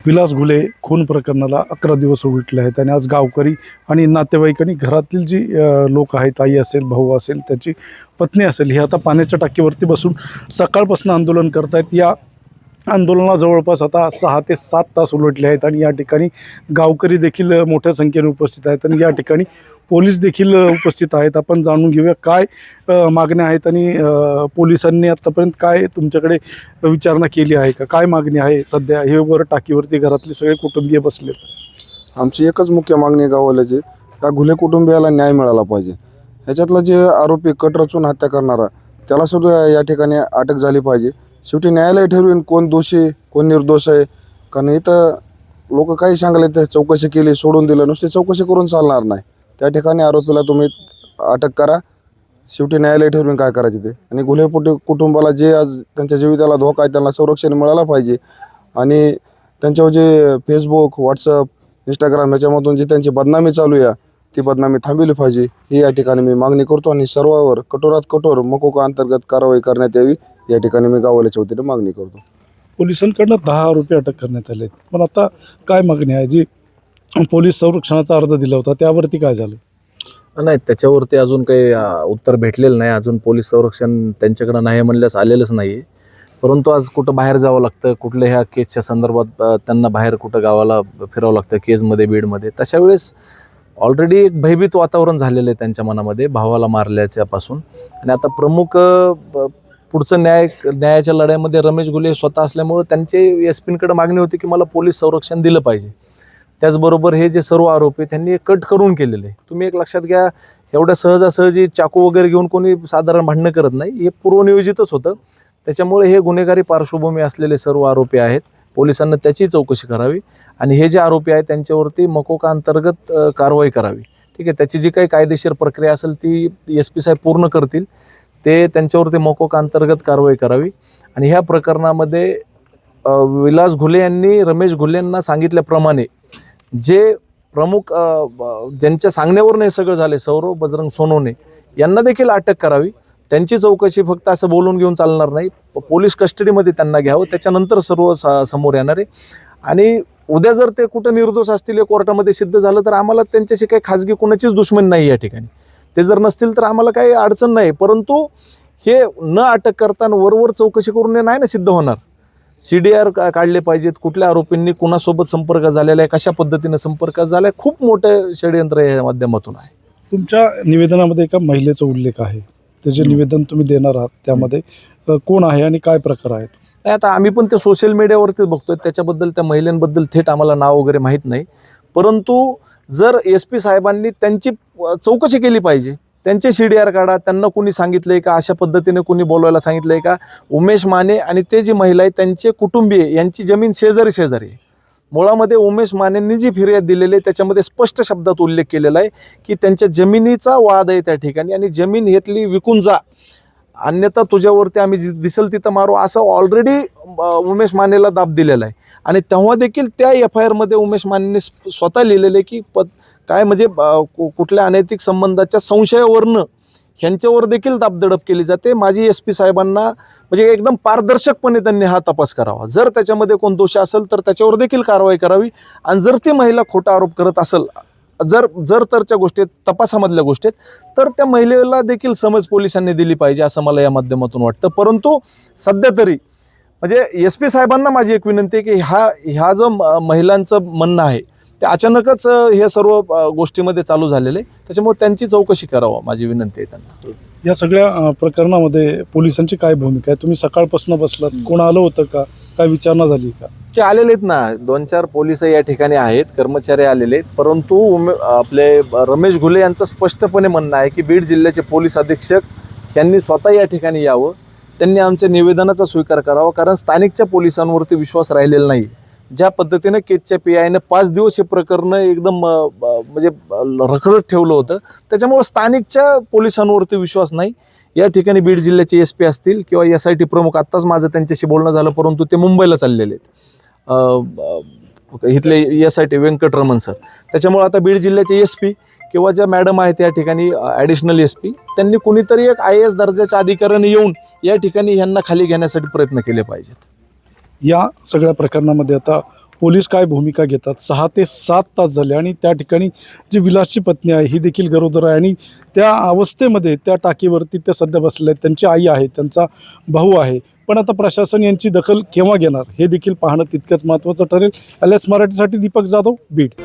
विलास घुले खून प्रकरणाला 11 दिवस उलटले आहेत आणि आज गावकरी आणि नातेवाईकांनी घरातील जी लोक आहेत, आई असेल, भाऊ असेल, त्याची पत्नी असेल, ही आता पाण्याच्या टाकीवरती बसून सकाळपासून आंदोलन करत आहेत. या आंदोलनाला जवळपास आता 6 ते 7 तास उलटले आहेत आणि या ठिकाणी गावकरी देखील मोठ्या संख्येने उपस्थित आहेत आणि या ठिकाणी पोलीस देखील उपस्थित आहेत. आपण जाणून घेऊया काय मागण्या आहेत आणि पोलिसांनी आत्तापर्यंत काय तुमच्याकडे विचारणा केली आहे का, काय मागणी आहे सध्या? हे वर टाकीवरती घरातले सगळे कुटुंबीय बसलेत. आमची एकच मुख्य मागणी आहे गावाल्याची, या घुले कुटुंबियाला न्याय मिळाला पाहिजे. ह्याच्यातला जे आरोपी कट रचून हत्या करणारा त्याला सुद्धा या ठिकाणी अटक झाली पाहिजे. शेवटी न्यायालय ठरवेन कोण दोषी कोण निर्दोष आहे. कारण इथं लोक काही सांगले तर चौकशी केली सोडून दिलं, नुसती चौकशी करून चालणार नाही. त्या ठिकाणी आरोपीला तुम्ही अटक करा, शेवटी न्यायालय ठरवेन काय करायचे ते. आणि घुले कुटुंबाला जे आज त्यांच्या जीविताला धोका आहे त्यांना संरक्षण मिळालं पाहिजे. आणि त्यांच्यावर जे फेसबुक, व्हॉट्सअप, इंस्टाग्राम याच्यामधून जी त्यांची बदनामी चालू आहे ती बदनामी थांबवली पाहिजे, ही या ठिकाणी मी मागणी करतो. आणि सर्वांवर कठोरात कठोर मकोका अंतर्गत कारवाई करण्यात यावी, या ठिकाणी मी गावाल्याच्या वतीने मागणी करतो. पोलिसांकडनं 10 आरोपी अटक करण्यात आले, पण आता काय मागणी आहे? जी पोलीस संरक्षणाचा अर्ज दिला होता त्यावरती काय झालं? नाही, त्याच्यावरती अजून काही उत्तर भेटलेलं नाही. अजून पोलीस संरक्षण त्यांच्याकडे नाही म्हणल्यास आलेलंच नाही. परंतु आज कुठं बाहेर जावं लागतं, कुठल्या ह्या केसच्या संदर्भात त्यांना बाहेर कुठं गावाला फिरावं लागतं, केसमध्ये, बीडमध्ये. तशा वेळेस ऑलरेडी एक भयभीत वातावरण झालेलं आहे त्यांच्या मनामध्ये भावाला मारल्याच्यापासून. आणि आता प्रमुख पुढचं न्यायाच्या लढ्यामध्ये रमेश घुले स्वतः असल्यामुळं त्यांचे एस-पींकडे मागणी होती की मला पोलीस संरक्षण दिलं पाहिजे. त्याचबरोबर हे जे सर्व आरोपी त्यांनी कट करून केलेले आहे. तुम्ही एक लक्षात घ्या, एवढ्या सहजासहजी चाकू वगैरे घेऊन कोणी साधारण भांडणं करत नाही. हे पूर्वनियोजितच होतं. त्याच्यामुळे हे गुन्हेगारी पार्श्वभूमी असलेले सर्व आरोपी आहेत. पोलिसांना त्याची चौकशी करावी आणि हे जे आरोपी आहेत त्यांच्यावरती मकोका अंतर्गत कारवाई करावी. ठीक आहे, त्याची जी काही कायदेशीर प्रक्रिया असेल ती एस-पी साहेब पूर्ण करतील. ते त्यांच्यावरती मकोका अंतर्गत कारवाई करावी. आणि ह्या प्रकरणामध्ये विलास घुले यांनी रमेश घुलेंना सांगितल्याप्रमाणे जे प्रमुख ज्यांच्या सांगण्यावरून हे सगळं झाले, सौरव बजरंग सोनवणे यांना देखील अटक करावी. त्यांची चौकशी फक्त असं बोलून घेऊन चालणार नाही, पोलीस कस्टडीमध्ये त्यांना घ्यावं, त्याच्यानंतर सर्व समोर येणार आहे. आणि उद्या जर ते कुठं निर्दोष असतील, कोर्टामध्ये सिद्ध झालं तर आम्हाला त्यांच्याशी काही खाजगी कोणाचीच दुश्मनी नाही या ठिकाणी. ते जर नसतील तर आम्हाला काही अडचण नाही. परंतु हे न अटक करताना वरवर चौकशी करून हे नाही ना सिद्ध होणार. CDR काढले पाहिजेत, कुठल्या आरोपींनी कुणासोबत संपर्क झालेला आहे, कशा पद्धतीने संपर्क झाला आहे. खूप मोठं षडयंत्र या माध्यमातून आहे. तुमच्या निवेदनामध्ये एका महिलेचा उल्लेख आहे, त्याचे निवेदन तुम्ही देणार आहात, त्यामध्ये कोण आहे आणि काय प्रकार आहेत? नाही, आता आम्ही पण ते सोशल मीडियावरतीच बघतोय, त्याच्याबद्दल त्या महिलांबद्दल थेट आम्हाला नाव वगैरे माहीत नाही. परंतु जर एस-पी साहेबांनी त्यांची चौकशी केली पाहिजे. त्यांचे CDR काढा, त्यांना कोणी सांगितलंय का, अशा पद्धतीने कोणी बोलवायला सांगितलंय का? उमेश माने आणि ते जी महिला आहे त्यांचे कुटुंबीय यांची जमीन शेजारी शेजारी आहे. मुळामध्ये उमेश मानेंनी जी फिर्याद दिलेली आहे त्याच्यामध्ये स्पष्ट शब्दात उल्लेख केलेला आहे की त्यांच्या जमिनीचा वाद आहे त्या ठिकाणी आणि जमीन घेतली विकून जा, अन्यथा तुझ्यावरती आम्ही दिसेल तिथं मारू, असं ऑलरेडी उमेश मानेला दाब दिलेला आहे. आणि तेव्हा देखील त्या FIR मध्ये उमेश मानेंनी स्वतः लिहिलेले की काय म्हणजे कुठल्या अनैतिक संबंधाच्या संशयावरनं ह्यांच्यावर देखील दाबदडप केली जाते. माझी SP साहेबांना म्हणजे एकदम पारदर्शकपणे त्यांनी हा तपास करावा. जर त्याच्यामध्ये कोण दोष असेल तर त्याच्यावर देखील कारवाई करावी. आणि जर ती महिला खोटा आरोप करत असेल, जर तरच्या गोष्टीत तपासामधल्या गोष्टीत, तर त्या महिलेला देखील समज पोलिसांनी दिली पाहिजे असं मला या माध्यमातून वाटतं. परंतु सध्या तरी म्हणजे SP साहेबांना माझी एक विनंती आहे की ह्या जो महिलांचं म्हणणं आहे ते अचानकच हे सर्व गोष्टीमध्ये चालू झालेले, त्याच्यामुळे त्यांची चौकशी करावं माझी विनंती आहे त्यांना. या सगळ्या प्रकरणामध्ये पोलिसांची काय भूमिका आहे? तुम्ही सकाळपासून बसलात, कोण आलं होतं का, काय विचारणा झाली का? ते आलेले आहेत ना, 2-4 पोलिस या ठिकाणी आहेत, कर्मचारी आलेले आहेत. परंतु आपले रमेश घुले यांचं स्पष्टपणे म्हणणं आहे की बीड जिल्ह्याचे पोलीस अधीक्षक यांनी स्वतः या ठिकाणी यावं, त्यांनी आमच्या निवेदनाचा स्वीकार करावा. कारण स्थानिकच्या पोलिसांवरती विश्वास राहिलेला नाही. ज्या पद्धतीनं केजच्या PIने 5 दिवस हे प्रकरण एकदम म्हणजे रखडत ठेवलं होतं, त्याच्यामुळे स्थानिकच्या पोलिसांवरती विश्वास नाही. या ठिकाणी बीड जिल्ह्याचे SP असतील किंवा SIT प्रमुख, आत्ताच माझं त्यांच्याशी बोलणं झालं, परंतु ते मुंबईला चाललेले आहेत, इथले SIT व्यंकटरमण सर. त्याच्यामुळे आता बीड जिल्ह्याचे SP किंवा ज्या मॅडम आहेत या ठिकाणी ॲडिशनल SP, त्यांनी कुणीतरी एक IAS दर्जाच्या अधिकाऱ्याने येऊन या ठिकाणी ह्यांना खाली घेण्यासाठी प्रयत्न केले पाहिजेत. या सगळ्या प्रकरणामध्ये आता पोलीस काय भूमिका घेतात. 6 ते 7 तास झाले आणि त्या ठिकाणी जी विलासची पत्नी आहे ही देखील गरोदर आहे आणि त्या अवस्थेमध्ये त्या टाकीवरती त्या सध्या बसलेल्या आहेत. त्यांची आई आहे, त्यांचा भाऊ आहे. पण आता प्रशासन यांची दखल केव्हा घेणार हे देखील पाहणं तितकंच महत्त्वाचं ठरेल. LS मराठीसाठी दीपक जाधव, बीड.